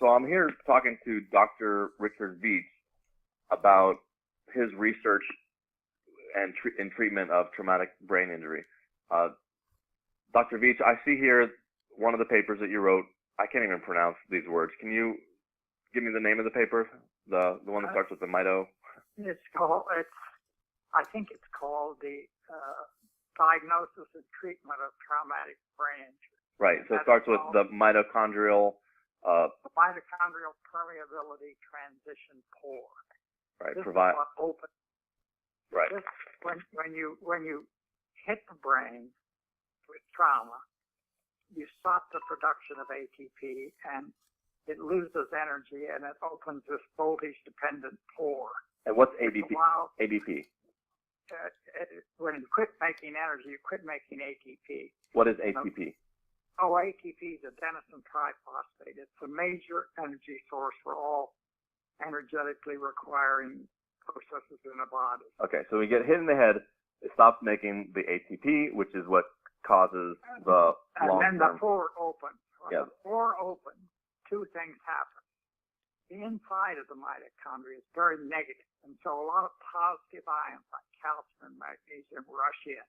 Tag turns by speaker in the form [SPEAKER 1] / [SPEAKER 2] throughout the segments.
[SPEAKER 1] So I'm here talking to Dr. Richard Veech about his research and treatment of traumatic brain injury. Dr. Veech, I see here one of the papers that you wrote. I can't even pronounce these words. Can you give me the name of the paper? The one that starts with the mito?
[SPEAKER 2] I think it's called the Diagnosis and Treatment of Traumatic Brain Injury.
[SPEAKER 1] Right. So it starts with the mitochondrial.
[SPEAKER 2] Mitochondrial permeability transition pore.
[SPEAKER 1] Right.
[SPEAKER 2] This is what opens.
[SPEAKER 1] Right.
[SPEAKER 2] This, when you hit the brain with trauma, you stop the production of ATP and it loses energy and it opens this voltage-dependent pore.
[SPEAKER 1] And what's ADP? ADP.
[SPEAKER 2] When you quit making energy, you quit making ATP.
[SPEAKER 1] What is ATP?
[SPEAKER 2] ATP is adenosine triphosphate. It's a major energy source for all energetically requiring processes in the body.
[SPEAKER 1] Okay, so we get hit in the head, it stops making the ATP, which is what causes the long-term.
[SPEAKER 2] And then the pore opens. When
[SPEAKER 1] the
[SPEAKER 2] pore opens, two things happen. The inside of the mitochondria is very negative, and so a lot of positive ions like calcium and magnesium rush in.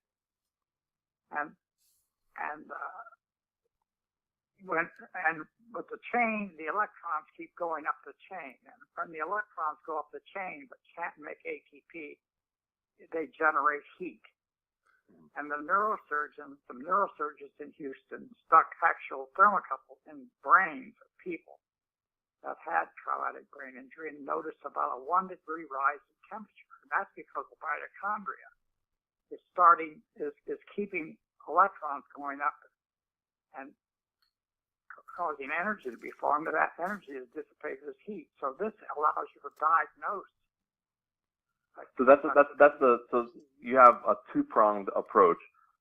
[SPEAKER 2] With the chain, the electrons keep going up the chain, and when the electrons go up the chain but can't make ATP, they generate heat. And the neurosurgeons in Houston stuck actual thermocouples in brains of people that had traumatic brain injury and noticed about a 1 degree rise in temperature. And that's because the mitochondria is keeping electrons going up and causing energy to be formed, but that energy is dissipated as heat. So this allows you to diagnose.
[SPEAKER 1] So you have a two-pronged approach.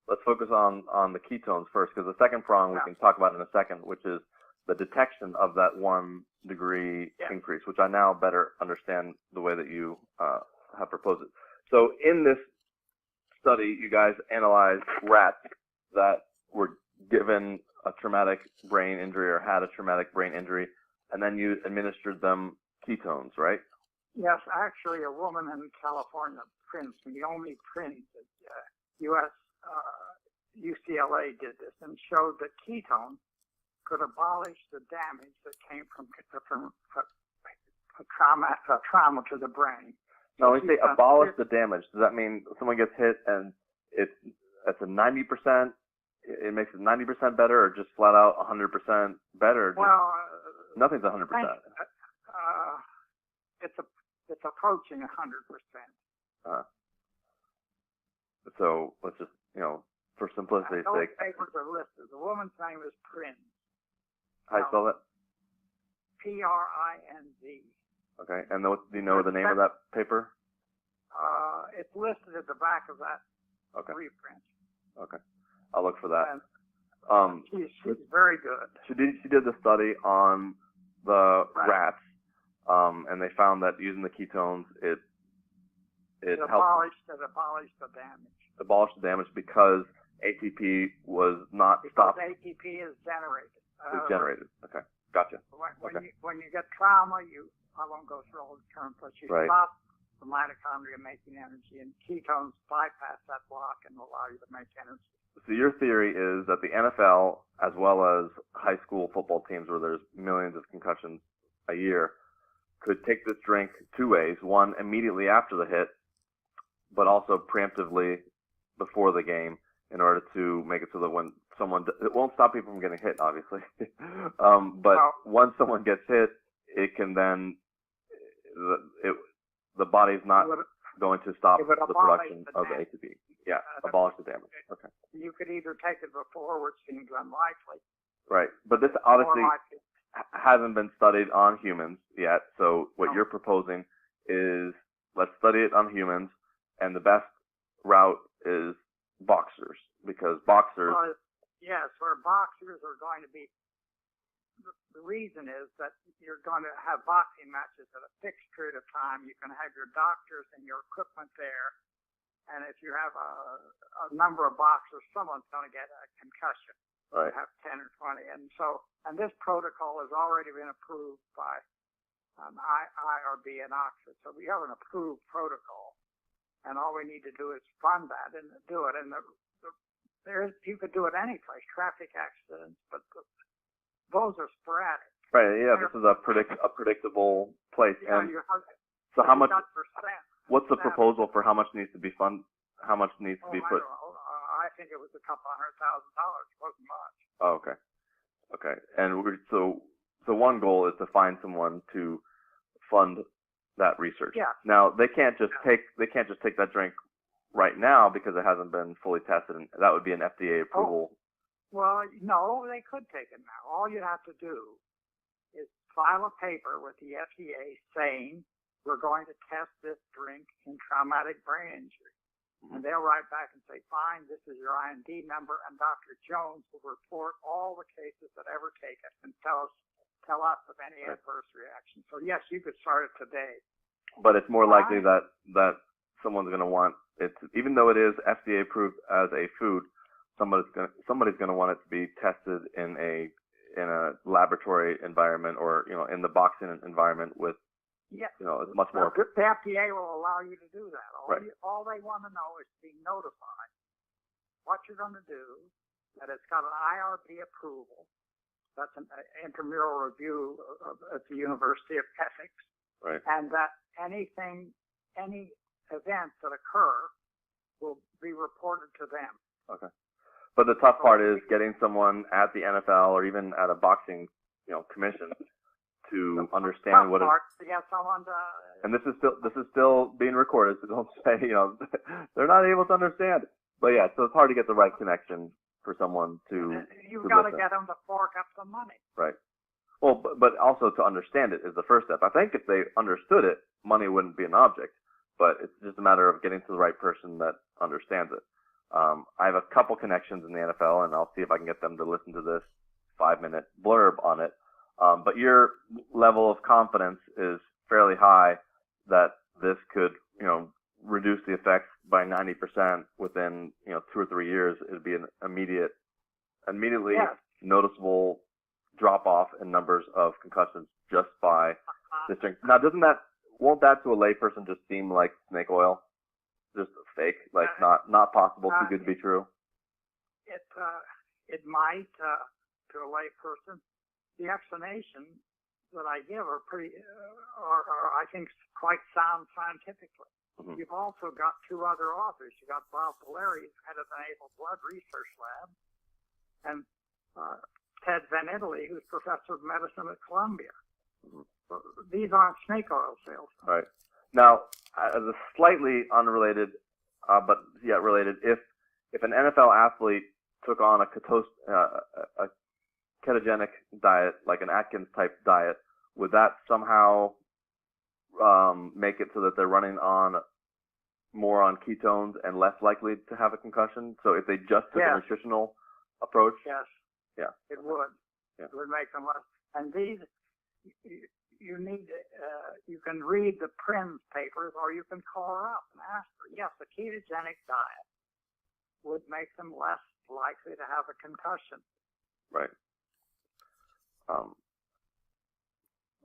[SPEAKER 1] Let's focus on the ketones first, because the second prong we can talk about in a second, which is the detection of that 1 degree increase, which I now better understand the way that you have proposed it. So in this study, you guys analyzed rats that were given a traumatic brain injury or had a traumatic brain injury, and then you administered them ketones, right?
[SPEAKER 2] Yes, actually, a woman in California, Princeton, the only Princeton UCLA did this and showed that ketones could abolish the damage that came from trauma to the brain.
[SPEAKER 1] Now, when you say abolish the damage, does that mean someone gets hit and it's a 90%? It makes it 90% better, or just flat out 100% better?
[SPEAKER 2] Well,
[SPEAKER 1] nothing's 100%.
[SPEAKER 2] It's approaching 100%.
[SPEAKER 1] So let's just, for simplicity's sake.
[SPEAKER 2] Those papers are listed. The woman's name is Prinz.
[SPEAKER 1] How do you spell that?
[SPEAKER 2] Prinz.
[SPEAKER 1] Okay, and do you know the name of that paper?
[SPEAKER 2] It's listed at the back of that reprint.
[SPEAKER 1] Okay, I'll look for that.
[SPEAKER 2] She's very good.
[SPEAKER 1] She did the study on the rats, and they found that using the ketones, it
[SPEAKER 2] abolished the damage.
[SPEAKER 1] Abolished the damage because ATP was not stopped.
[SPEAKER 2] Because ATP is generated.
[SPEAKER 1] It's generated. Okay, gotcha.
[SPEAKER 2] When you get trauma, I won't go through all the terms, but you stop the mitochondria making energy, and ketones bypass that block and allow you to make energy.
[SPEAKER 1] So your theory is that the NFL, as well as high school football teams where there's millions of concussions a year, could take this drink two ways. One, immediately after the hit, but also preemptively before the game in order to make it so that when someone, it won't stop people from getting hit, obviously. But once someone gets hit, it can then, the body's not going to stop the production of the ATP. Yeah, abolish the damage. Okay.
[SPEAKER 2] You could either take it before, which seems unlikely.
[SPEAKER 1] Right, but this obviously hasn't been studied on humans yet. So what you're proposing is let's study it on humans, and the best route is boxers, because boxers.
[SPEAKER 2] Yes, where boxers are going to be. The reason is that you're going to have boxing matches at a fixed period of time. You can have your doctors and your equipment there. And if you have a number of boxers, someone's going to get a concussion.
[SPEAKER 1] Right.
[SPEAKER 2] You have 10 or 20. And this protocol has already been approved by IRB and Oxford. So we have an approved protocol, and all we need to do is fund that and do it. And you could do it any place, traffic accidents, but those are sporadic.
[SPEAKER 1] Right. Yeah. This is a predictable place.
[SPEAKER 2] Yeah,
[SPEAKER 1] And so how much?
[SPEAKER 2] percent.
[SPEAKER 1] What's the proposal for how much needs to be funded? How much needs to be put?
[SPEAKER 2] I think it was a couple $100,000. It wasn't much.
[SPEAKER 1] Oh, okay. Okay. And so one goal is to find someone to fund that research.
[SPEAKER 2] Yeah.
[SPEAKER 1] Now they can't just take that drink right now because it hasn't been fully tested, and that would be an FDA approval.
[SPEAKER 2] Well, no, they could take it now. All you have to do is file a paper with the FDA saying we're going to test this drink in traumatic brain injury. And they'll write back and say, fine, this is your IND number, and Dr. Jones will report all the cases that ever take it and tell us of any adverse reaction. So yes, you could start it today.
[SPEAKER 1] But it's more likely that someone's going to want it, even though it is FDA approved as a food, somebody's going to want it to be tested in a laboratory environment, or in the boxing environment with.
[SPEAKER 2] Yeah,
[SPEAKER 1] it's much more.
[SPEAKER 2] The FDA will allow you to do that. All they want to know is to be notified what you're going to do, that it's got an IRB approval. That's an intramural review at the University of Ethics.
[SPEAKER 1] Right.
[SPEAKER 2] And that any events that occur will be reported to them.
[SPEAKER 1] Okay. But the tough part is getting someone at the NFL or even at a boxing, commission to understand what it is. And this is still being recorded, so don't say, they're not able to understand. But yeah, so it's hard to get the right connection for someone to.
[SPEAKER 2] You've got to get them to fork up the money.
[SPEAKER 1] Right. Well, but also to understand it is the first step. I think if they understood it, money wouldn't be an object. But it's just a matter of getting to the right person that understands it. I have a couple connections in the NFL, and I'll see if I can get them to listen to this 5-minute blurb on it. But your level of confidence is fairly high that this could, reduce the effects by 90% within, 2 or 3 years. It'd be an immediately noticeable drop off in numbers of concussions just by this drink. Now, won't that to a layperson just seem like snake oil? Just fake, like not possible, too good to be true?
[SPEAKER 2] It might to a layperson. The explanations that I give are are I think quite sound scientifically. Mm-hmm. You've also got two other authors. You've got Bob Valeri, head of the Naval Blood Research Lab, and Ted Van Italy, who's professor of medicine at Columbia. Mm-hmm. So these aren't snake oil salesmen.
[SPEAKER 1] Right. Now, as a slightly unrelated, but yet related, if an NFL athlete took on a ketogenic diet, like an Atkins type diet, would that somehow make it so that they're running on more on ketones and less likely to have a concussion? So if they just took a nutritional approach?
[SPEAKER 2] Yes.
[SPEAKER 1] Yeah.
[SPEAKER 2] It would.
[SPEAKER 1] Yeah.
[SPEAKER 2] It would make them less. And these, you need, you can read the PRIMS papers, or you can call her up and ask her. Yes, a ketogenic diet would make them less likely to have a concussion.
[SPEAKER 1] Right.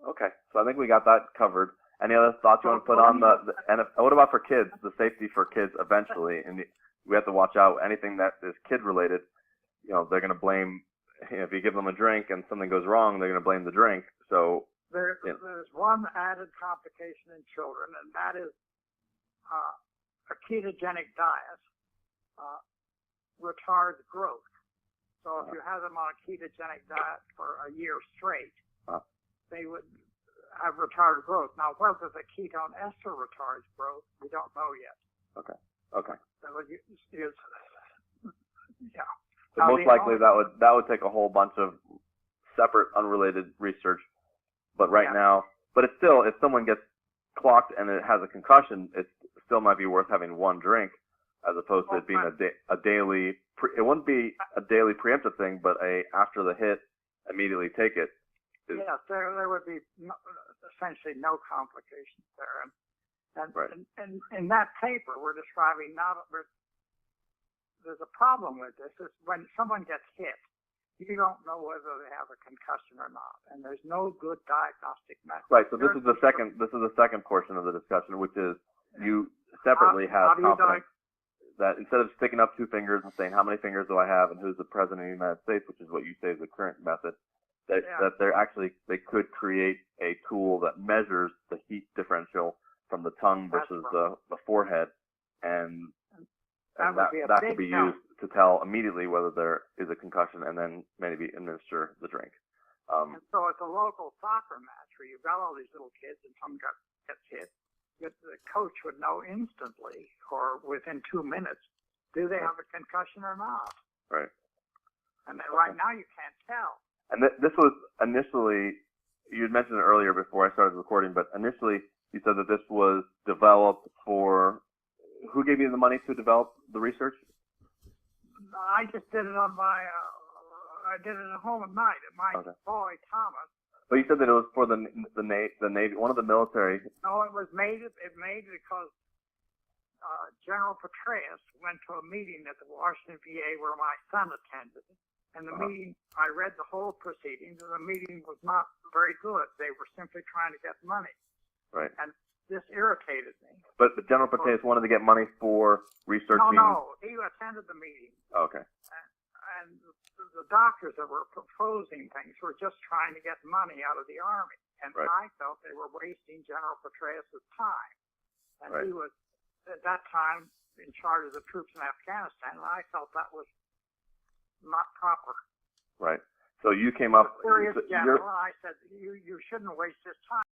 [SPEAKER 1] Okay, so I think we got that covered. Any other thoughts you want to put on the NFL? What about for kids, the safety for kids eventually? And we have to watch out. Anything that is kid related, they're going to blame. If you give them a drink and something goes wrong, they're going to blame the drink. So
[SPEAKER 2] there's one added complication in children, and that is a ketogenic diet retards growth. So if you have them on a ketogenic diet for a year straight, they would have retarded growth. Now, whether the ketone ester retards growth, we don't know yet.
[SPEAKER 1] Okay.
[SPEAKER 2] So
[SPEAKER 1] So most likely that would take a whole bunch of separate, unrelated research. But right now, but it's still, if someone gets clocked and it has a concussion, it still might be worth having one drink, as opposed to it being a daily. It wouldn't be a daily preemptive thing, but after the hit, immediately take it.
[SPEAKER 2] Yes, there would be essentially no complications there. And in that paper, we're describing there's a problem with this. Is when someone gets hit, you don't know whether they have a concussion or not, and there's no good diagnostic method.
[SPEAKER 1] Right. So this is the second portion of the discussion, which is you separately have confidence that instead of sticking up 2 fingers and saying how many fingers do I have and who's the president of the United States, which is what you say is the current method, that they could create a tool that measures the heat differential from the tongue versus the forehead, and that could be used to tell immediately whether there is a concussion, and then maybe administer the drink.
[SPEAKER 2] And so at the local soccer match where you've got all these little kids and some gets hit, the coach would know instantly or within 2 minutes, do they have a concussion or not?
[SPEAKER 1] Right.
[SPEAKER 2] And right now you can't tell.
[SPEAKER 1] And this was initially, you had mentioned it earlier before I started recording, but initially you said that this was developed for, who gave you the money to develop the research?
[SPEAKER 2] I just did it on my, I did it at home at night at my boy, Thomas.
[SPEAKER 1] But you said that it was for the Navy, one of the military.
[SPEAKER 2] No, it was made because General Petraeus went to a meeting at the Washington VA where my son attended. And the meeting, I read the whole proceedings, and the meeting was not very good. They were simply trying to get money.
[SPEAKER 1] Right.
[SPEAKER 2] And this irritated me.
[SPEAKER 1] But General Petraeus wanted to get money for researching.
[SPEAKER 2] No, he attended the meeting.
[SPEAKER 1] Okay.
[SPEAKER 2] And the doctors that were proposing things were just trying to get money out of the Army. And I felt they were wasting General Petraeus' time. And he was, at that time, in charge of the troops in Afghanistan, and I felt that was not proper.
[SPEAKER 1] Right. So you came up...
[SPEAKER 2] Serious general, and I said, you shouldn't waste his time.